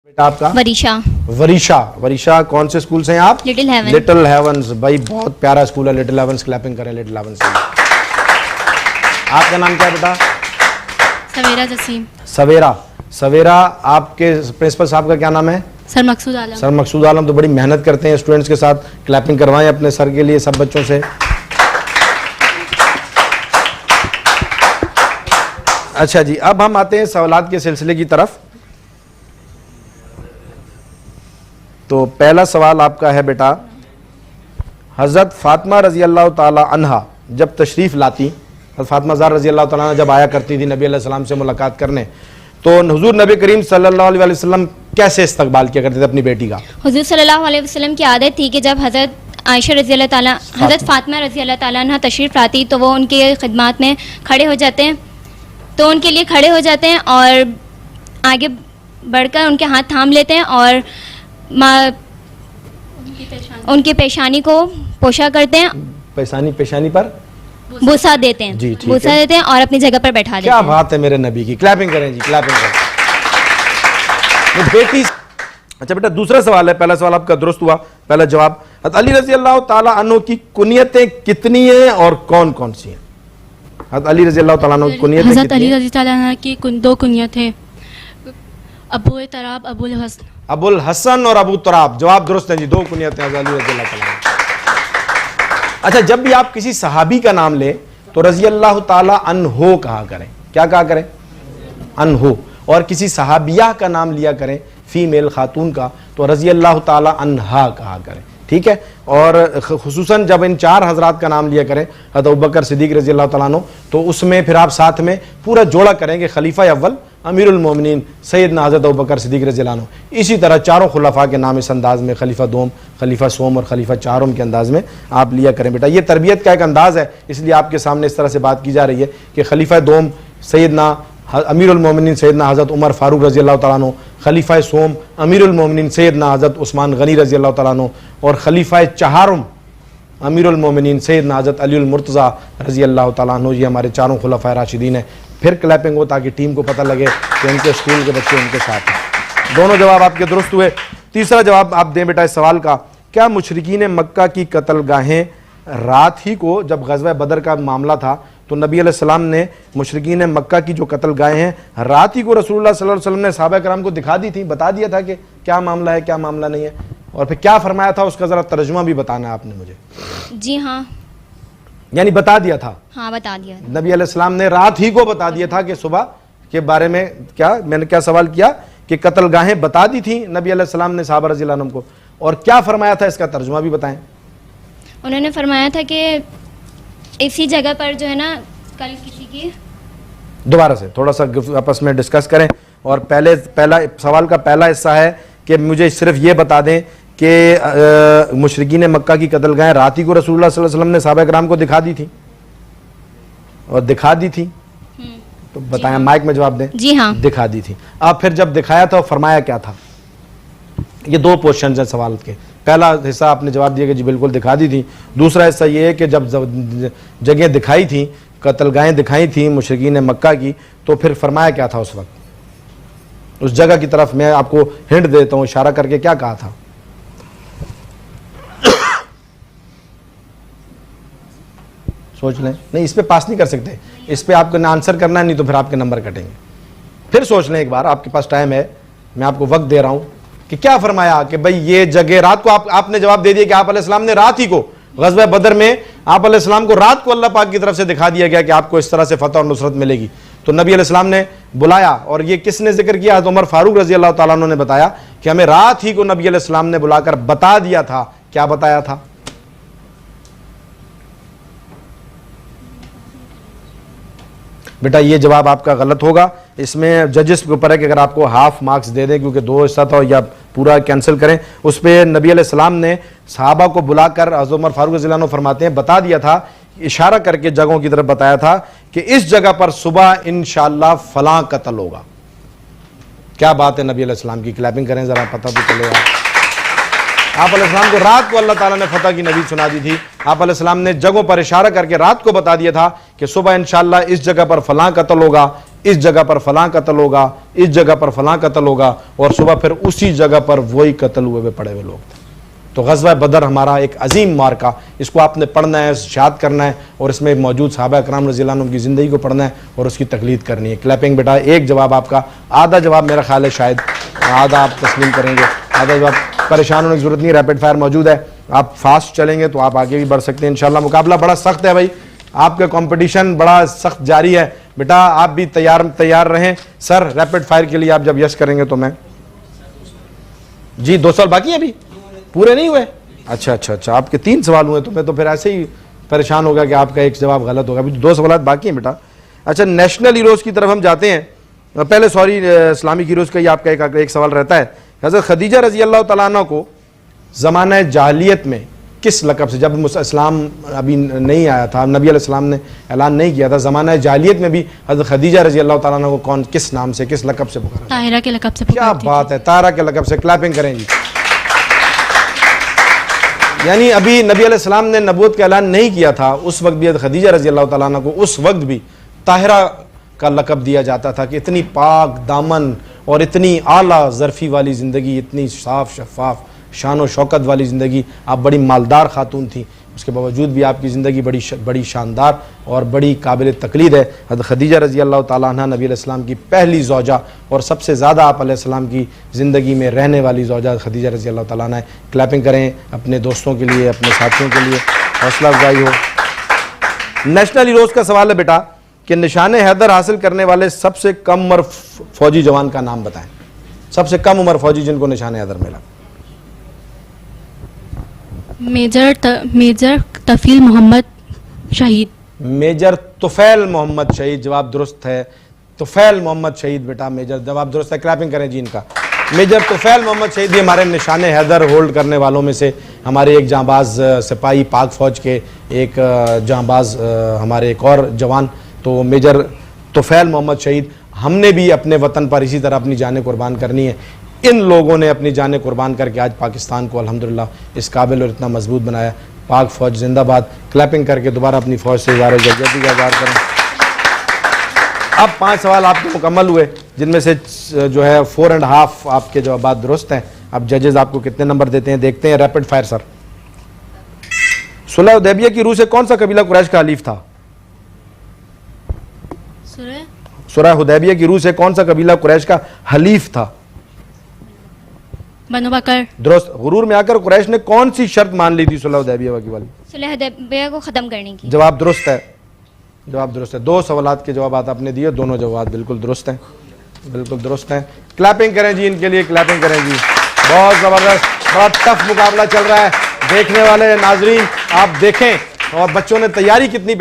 बेटा आपका वरीशा। वरीशा। वरीशा कौन से स्कूल से हैं आप? Little haven. लिटिल हेवंस, भाई बहुत प्यारा स्कूल है लिटिल हेवंस, क्लैपिंग करें लिटिल हेवंस के लिए। आपका नाम क्या है बेटा? सवेरा जसीम। सवेरा। सवेरा, आपके प्रिंसिपल साहब का क्या नाम है? सर मकसूद आलम। सर मकसूद आलम। तो बड़ी मेहनत करते हैं स्टूडेंट्स के साथ, क्लैपिंग करवाएं अपने सर के लिए सब बच्चों से। अच्छा जी, अब हम आते हैं सवालात के सिलसिले की तरफ। तो पहला सवाल आपका है बेटा, हज़रत फातिमा रज़ी अल्लाह ताला अन्हा जब तशरीफ़ लाती, हज़रत फातिमा ज़हरा रज़ी अल्लाह ताला अन्हा जब आया करती थी नबी अलैहि सलाम से मुलाकात करने, तो हुज़ूर नबी करीम सल्लल्लाहु अलैहि वसल्लम कैसे इस्तकबाल किया करते थे अपनी बेटी का? हुज़ूर सल्लल्लाहु अलैहि वसल्लम की आदत थी कि जब हज़रत आयशा रज़ी अल्लाह ताला हज़रत फातिमा रज़ी अल्लाह ताला अन्हा तशरीफ़ लाती तो वो उनके खिदमत में खड़े हो जाते हैं, तो उनके लिए खड़े हो जाते हैं और आगे बढ़कर उनके हाथ थाम लेते हैं और उनकी पेशानी को पोशा करते हैं, पेशानी पर बुसा देते हैं, जी, ठीक बुसा है। देते हैं और अपनी जगह पर बैठा देते क्या हैं। बात है मेरे नबी की, क्लैपिंग करें जी, क्लैपिंग करें। तो बेटी, अच्छा बेटा दूसरा सवाल है, पहला सवाल आपका दुरुस्त हुआ, पहला जवाब। हज़रत अली रज़ी अल्लाह ताला अन्हु की कुनियतें कितनी हैं और कौन कौन सी हैं? हज़रत अली रज़ी अल्लाह ताला अन्हु की कुनियतें हज़रत कितनी अली हैं? रज़ी ताला अन्हु की दो कुनियत है, अबू तराब, अबुल हसन। अबुल हसन और अबू तराब, जवाब दुरुस्त है जी, दो कुनियतें हज़रत अली रज़ी अल्लाह ताला। अच्छा, जब भी आप किसी सहाबी का नाम लें तो रज़ी अल्लाह ताला अन्हो कहा करें। क्या कहा करें? अन्हो। और किसी सहाबिया का नाम लिया करें, फीमेल खातून का, तो रज़ी अल्लाह ताला अन्हा कहा करें, ठीक है। और खुसूसन जब इन चार हजरात का नाम लिया करें, हज़रत अबू बकर सिद्दीक़ रज़ी अल्लाह ताला अन्हु, तो उसमें फिर आप साथ में पूरा जोड़ा करेंगे खलीफा अव्वल अमीरुल मोमिनीन सैयदना हज़रत अबू बकर सिद्दीक़ रज़ी अल्लाह अन्हु। इसी तरह चारों खुलफा के नाम इस अंदाज में, खलीफा दोम, खलीफा सोम और खलीफा चारों के अंदाज में आप लिया करें बेटा। ये तरबियत का एक अंदाज़ है, इसलिए आपके सामने इस तरह से बात की जा रही है कि खलीफा दोम सैयदना अमीरुल मोमिनीन सैयदना हज़रत उमर फारूक रज़ी अल्लाह ताला अन्हु, खलीफा सोम अमीरुल मोमिनीन सैयदना हज़रत उस्मान गनी रज़ी अल्लाह ताला अन्हु, और खलीफा चाहरुम अमीरुल मोमिनीन सैयदना हज़रत अली मुर्तज़ा रज़ी अल्लाह ताला अन्हु। ये हमारे चारों खुलफा राशिदीन हैं। फिर क्लैपिंग हो ताकि टीम को पता लगे कि उनके स्कूल के बच्चे उनके साथ हैं। दोनों जवाब आपके दुरुस्त हुए। तीसरा जवाब आप दें बेटा इस सवाल का, क्या मुशरिकीन मक्का की कत्ल गाहें रात ही को, जब ग़ज़वा बदर का मामला था तो नबी अलैहिस्सलाम ने मुशरिकीन मक्का की जो कत्ल गाहें हैं रात ही को रसूलुल्लाह सल्लल्लाहु अलैहि वसल्लम ने सहाबा कराम को दिखा दी थी, बता दिया था कि क्या मामला है क्या मामला नहीं है, और फिर क्या फरमाया था उसका ज़रा तर्जुमा भी बताना है आपने मुझे। जी हाँ, यानी बता दिया था, हाँ बता दिया। नबी अलैहिस्सलाम ने रात ही को बता दिया था कि सुबह के बारे में क्या, मैंने क्या सवाल किया कि कत्ल गाहें बता दी थी नबी अलैहिस्सलाम ने सहाबा रज़ी अल्लाह अन्हुम को, और क्या फरमाया था इसका तर्जुमा भी बताएं। उन्होंने फरमाया था कि इसी जगह पर जो है ना कल किसी की, दोबारा से थोड़ा सा आपस में डिस्कस करें, और पहला सवाल का पहला हिस्सा है कि मुझे सिर्फ ये बता दें कि मुशरिकीन मक्का की कत्ल गाहें रात ही को रसूलुल्लाह सल्लल्लाहु अलैहि वसल्लम ने सहाबा कराम को दिखा दी थी, और दिखा दी थी तो बताएं, माइक में जवाब दें। जी हाँ, दिखा दी थी। अब फिर जब दिखाया था फरमाया क्या था? ये दो क्वेश्चन हैं सवाल के। पहला हिस्सा आपने जवाब दिया कि जी बिल्कुल दिखा दी थी। दूसरा हिस्सा ये है कि जब जगह दिखाई थी, कत्ल गाहें दिखाई थी मुशरिकीन मक्का की, तो फिर फरमाया क्या था उस वक्त? उस जगह की तरफ मैं आपको हिंट देता हूँ, इशारा करके क्या कहा था? सोच लें। नहीं, इस पे पास नहीं कर सकते, इस पे आपको आंसर करना है, नहीं तो फिर आपके नंबर कटेंगे। फिर सोच लें एक बार, आपके पास टाइम है, मैं आपको वक्त दे रहा हूं कि क्या फरमाया कि भाई ये जगह रात को, आपने जवाब दे दिया कि आप अलैहिस्सलाम ने रात ही को ग़ज़वा बदर में आप अलैहिस्सलाम को रात को अल्लाह पाक की तरफ से दिखा दिया गया कि आपको इस तरह से फतह और नुसरत मिलेगी। तो नबी अलैहिस्सलाम ने बुलाया, और ये किसने जिक्र किया? हज़रत उमर फारूक रज़ी अल्लाह ताला अन्हु ने बताया कि हमें रात ही को नबी अलैहिस्सलाम ने बुलाकर बता दिया था। क्या बताया था? बेटा ये जवाब आपका गलत होगा। इसमें जजेस के ऊपर है कि अगर आपको हाफ मार्क्स दे दें, क्योंकि दो हिस्सा था, या पूरा कैंसिल करें। उस पर नबी अलैहिस्सलाम ने सहाबा को बुलाकर, हज़रत उमर फारूक रज़ी अल्लाह अन्हु फरमाते हैं, बता दिया था, इशारा करके जगहों की तरफ बताया था कि इस जगह पर सुबह इंशाअल्लाह फलां कत्ल होगा। क्या बात है नबी अलैहिस्सलाम की, क्लैपिंग करें जरा, पता तो चलेगा। आप अलैहिस्सलाम को रात को अल्लाह ताला ने फतह की नबी सुना दी थी। आप अलैहिस्सलाम ने जगहों पर इशारा करके रात को बता दिया था कि सुबह इंशाअल्लाह इस जगह पर फलां कत्ल होगा। اس جگہ پر فلاں قتل ہوگا، اس جگہ پر فلاں قتل ہوگا، اور صبح پھر اسی جگہ پر وہی قتل ہوئے پڑے ہوئے لوگ تھے۔ تو غزوہ بدر ہمارا ایک عظیم مارکا، اس کو آپ نے پڑھنا ہے، شاد کرنا ہے، اور اس میں موجود صحابہ اکرام رضی اللہ عنہم کی زندگی کو پڑھنا ہے اور اس کی تقلید کرنی ہے۔ کلیپنگ بیٹا، ایک جواب آپ کا، آدھا جواب میرا خیال ہے شاید آدھا آپ تسلیم کریں گے، آدھا جواب۔ پریشان ہونے کی ضرورت نہیں، ریپڈ فائر موجود ہے، آپ فاسٹ چلیں گے تو آپ آگے بھی بڑھ سکتے ہیں انشاءاللہ۔ مقابلہ بڑا سخت ہے بھائی، آپ کا کمپٹیشن بڑا سخت جاری ہے بیٹا، آپ بھی تیار رہیں۔ سر ریپڈ فائر کے لیے آپ جب یس کریں گے تو میں جی 2 سوال باقی ہیں، ابھی پورے نہیں ہوئے؟ اچھا، آپ کے 3 سوال ہوئے، تو میں تو پھر ایسے ہی پریشان ہوگا کہ آپ کا ایک جواب غلط ہوگا، ابھی 2 سوالات باقی ہیں بیٹا۔ اچھا، نیشنل ہیروز کی طرف ہم جاتے ہیں، پہلے اسلامک ہیروز کا ہی آپ کا ایک سوال رہتا ہے۔ حضرت خدیجہ رضی اللہ تعالیٰ عنہ کو زمانہ جاہلیت میں کس لقب سے، جب اسلام ابھی نہیں آیا تھا، نبی علیہ السلام نے اعلان نہیں کیا تھا، زمانہ جاہلیت میں بھی حضرت خدیجہ رضی اللہ تعالیٰ عنہ کو کس نام سے، کس لقب سے پکارا؟ طاہرہ کے لقب سے کیا پکارتی بات ہے، طاہرہ کے لقب سے، کلیپنگ کریں جی۔ یعنی ابھی نبی علیہ السلام نے نبوت کا اعلان نہیں کیا تھا، اس وقت بھی حضرت خدیجہ رضی اللہ تعالیٰ عنہ کو اس وقت بھی طاہرہ کا لقب دیا جاتا تھا کہ اتنی پاک دامن اور اتنی اعلیٰ ظرفی والی زندگی، اتنی صاف شفاف شان و شوکت والی زندگی، آپ بڑی مالدار خاتون تھیں، اس کے باوجود بھی آپ کی زندگی بڑی شاندار اور بڑی قابل تقلید ہے۔ حضرت خدیجہ رضی اللہ تعالیٰ عنہ نبی علیہ السلام کی پہلی زوجہ اور سب سے زیادہ آپ علیہ السلام کی زندگی میں رہنے والی زوجہ خدیجہ رضی اللہ تعالیٰ عنہ ہے۔ کلیپنگ کریں اپنے دوستوں کے لیے، اپنے ساتھیوں کے لیے، حوصلہ افزائی ہو۔ نیشنل ہیروز کا سوال ہے بیٹا کہ نشان حیدر حاصل کرنے والے سب سے کم عمر فوجی جوان کا نام بتائیں، سب سے کم عمر فوجی جن کو نشان حیدر ملا۔ میجر طفیل محمد شہید۔ میجر طفیل محمد شہید، جواب درست ہے، طفیل محمد شہید بیٹا میجر، جواب درست ہے، کلیپنگ کریں جی ان کا۔ میجر طفیل محمد شہید یہ ہمارے نشان حیدر ہولڈ کرنے والوں میں سے ہمارے ایک جانباز سپاہی، پاک فوج کے ایک جانباز ہمارے ایک اور جوان، تو میجر طفیل محمد شہید۔ ہم نے بھی اپنے وطن پر اسی طرح اپنی جانیں قربان کرنی ہے، ان لوگوں نے اپنی جانیں قربان کر کے آج پاکستان کو الحمدللہ اس قابل اور اتنا مضبوط بنایا۔ پاک فوج زندہ باد، کلیپنگ کر کے دوبارہ اپنی فوج سے اظہار یکجہتی کا اظہار کریں۔ اب 5 سوال آپ کے مکمل ہوئے، جن میں سے جو ہے 4.5 آپ کے جوابات درست ہیں۔ اب ججز آپ کو کتنے نمبر دیتے ہیں دیکھتے ہیں، ریپڈ فائر سر۔ صلح حدیبیہ کی روح سے کون سا قبیلہ قریش کا حلیف تھا؟ صلح حدیبیہ کی روح سے کون سا قبیلہ قریش کا حلیف تھا؟ بنو بکر۔ درست۔ غرور میں آ کر قریش نے کون سی شرط مان لی تھی صلح حدیبیہ کی والی؟ صلح حدیبیہ کو ختم کرنے کی۔ جواب درست ہے، جواب درست ہے۔ 2 سوالات کے جوابات آپ نے دیے، دونوں جوابات بالکل درست ہیں، بالکل درست ہیں۔ کلیپنگ کریں جی ان کے لیے، کلیپنگ کریں جی، بہت زبردست، بڑا ٹف مقابلہ چل رہا ہے۔ دیکھنے والے ناظرین آپ دیکھیں، اور بچوں نے تیاری کتنی